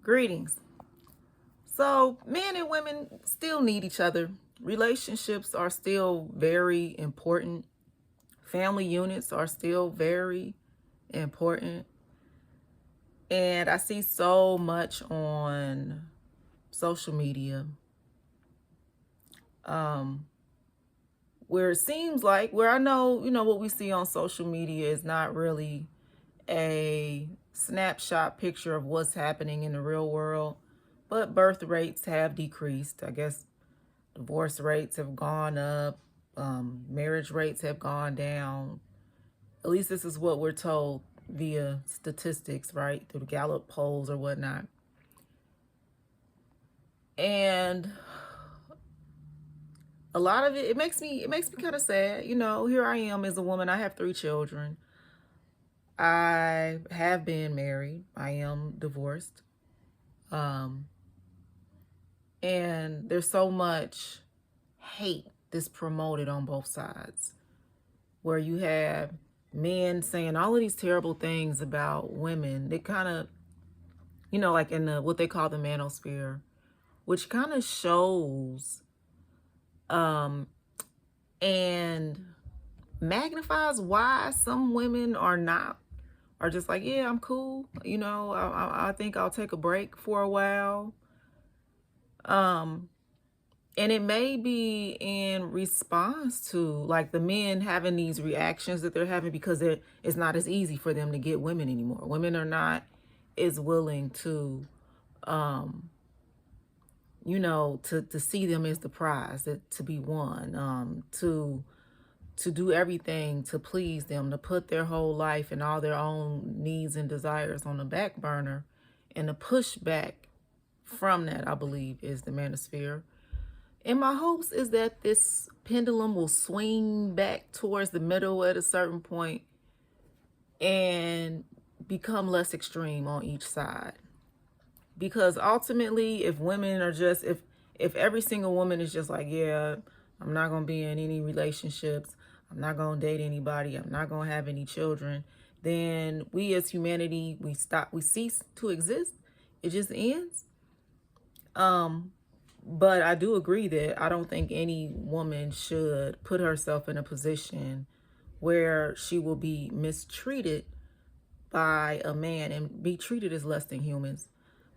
Greetings. So, men and women still need each other. Relationships are still very important. Family units are still very important. And I see so much on social media um, where it seems like, where I know, what we see on social media is not really a snapshot picture of what's happening in the real world, but birth rates have decreased. I guess divorce rates have gone up, marriage rates have gone down. At least this is what we're told via statistics, right? Through the Gallup polls or whatnot. And a lot of it makes me kind of sad. Here I am as a woman. I have 3 children. I have been married. I am divorced. Um, and there's so much hate that's promoted on both sides, where you have men saying all of these terrible things about women. They kind of, like in the what they call the manosphere, which kind of shows um and magnifies why some women are just like, yeah, I'm cool. I think I'll take a break for a while. And it may be in response to like the men having these reactions that they're having because it's not as easy for them to get women anymore. Women are not as willing to, to see them as the prize to be won, to do everything to please them, to put their whole life and all their own needs and desires on the back burner, and to push back from that, I believe, is the manosphere. And my hopes is that this pendulum will swing back towards the middle at a certain point and become less extreme on each side. Because ultimately, if women are just, if every single woman is just like, yeah, I'm not going to be in any relationships, I'm not going to date anybody, I'm not going to have any children, then we as humanity, we cease to exist. It just ends. But I do agree that I don't think any woman should put herself in a position where she will be mistreated by a man and be treated as less than humans.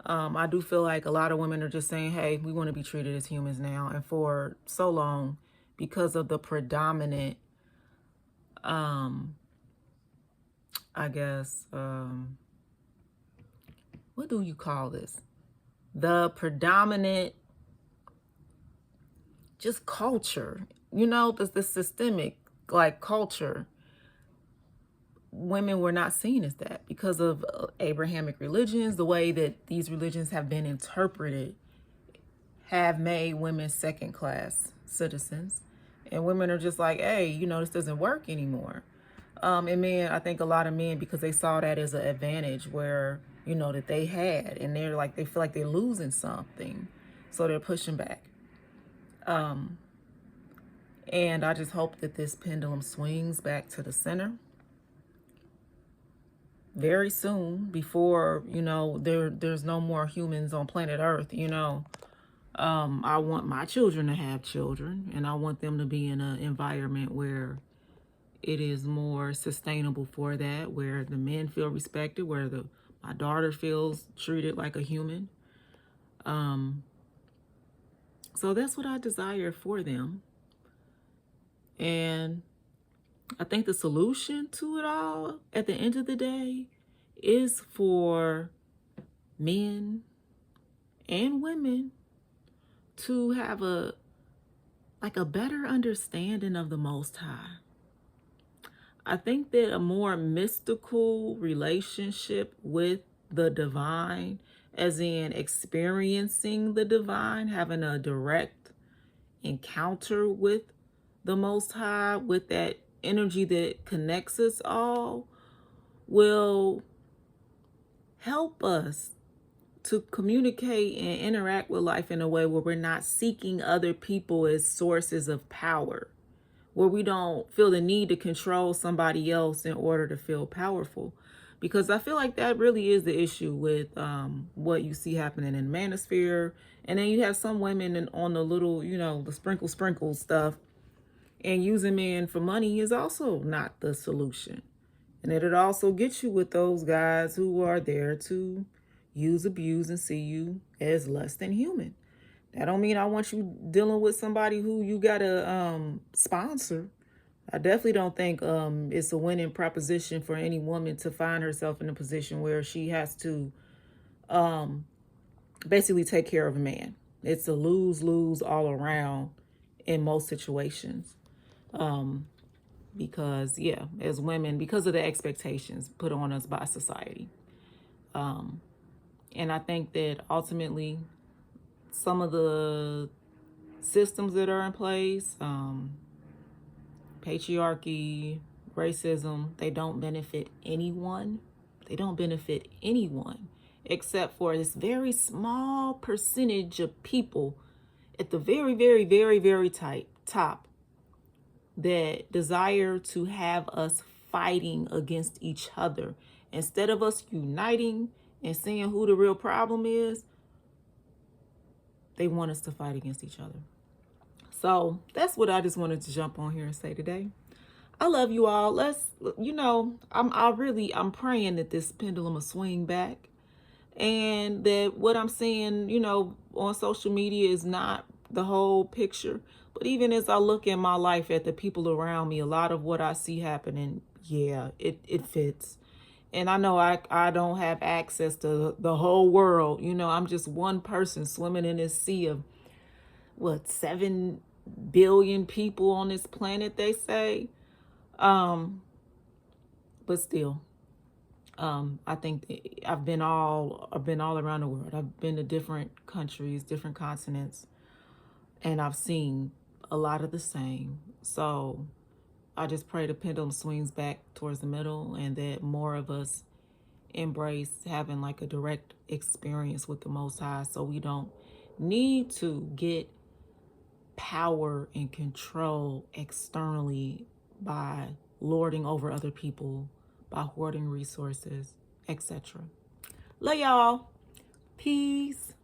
I do feel like a lot of women are just saying, hey, we want to be treated as humans now. And for so long, because of the predominant, I guess, what do you call this? The predominant just culture, the systemic like culture. Women were not seen as that because of Abrahamic religions. The way that these religions have been interpreted have made women second class citizens, and women are just like, hey, this doesn't work anymore. And men, I think a lot of men, because they saw that as an advantage where, that they had, and they're like, they feel like they're losing something, so they're pushing back. And I just hope that this pendulum swings back to the center very soon, before, there's no more humans on planet Earth. I want my children to have children, and I want them to be in an environment where it is more sustainable for that, where the men feel respected, where my daughter feels treated like a human. So that's what I desire for them. And I think the solution to it all at the end of the day is for men and women to have a better understanding of the Most High. I think that a more mystical relationship with the divine, as in experiencing the divine, having a direct encounter with the Most High, with that energy that connects us all, will help us to communicate and interact with life in a way where we're not seeking other people as sources of power, where we don't feel the need to control somebody else in order to feel powerful. because I feel like that really is the issue with what you see happening in the manosphere. And then you have some women on the little, the sprinkle stuff, and using men for money is also not the solution. And it'll also get you with those guys who are there to use, abuse, and see you as less than human. That don't mean I want you dealing with somebody who you gotta sponsor. I definitely don't think it's a winning proposition for any woman to find herself in a position where she has to basically take care of a man. It's a lose-lose all around in most situations. Because, yeah, as women, because of the expectations put on us by society. And I think that ultimately some of the systems that are in place, patriarchy, racism, they don't benefit anyone. They don't benefit anyone except for this very small percentage of people at the very, very, very, very top that desire to have us fighting against each other. Instead of us uniting and seeing who the real problem is, they want us to fight against each other. So that's what I just wanted to jump on here and say today. I love you all. I'm praying that this pendulum will swing back, and that what I'm seeing, on social media is not the whole picture. But even as I look in my life at the people around me, a lot of what I see happening, yeah, it fits. And I know I don't have access to the whole world. I'm just one person swimming in this sea of, 7 billion people on this planet, they say. But still, I think I've been all around the world. I've been to different countries, different continents, and I've seen a lot of the same. So I just pray the pendulum swings back towards the middle, and that more of us embrace having like a direct experience with the Most High, so we don't need to get power and control externally by lording over other people, by hoarding resources, etc. Love y'all. Peace.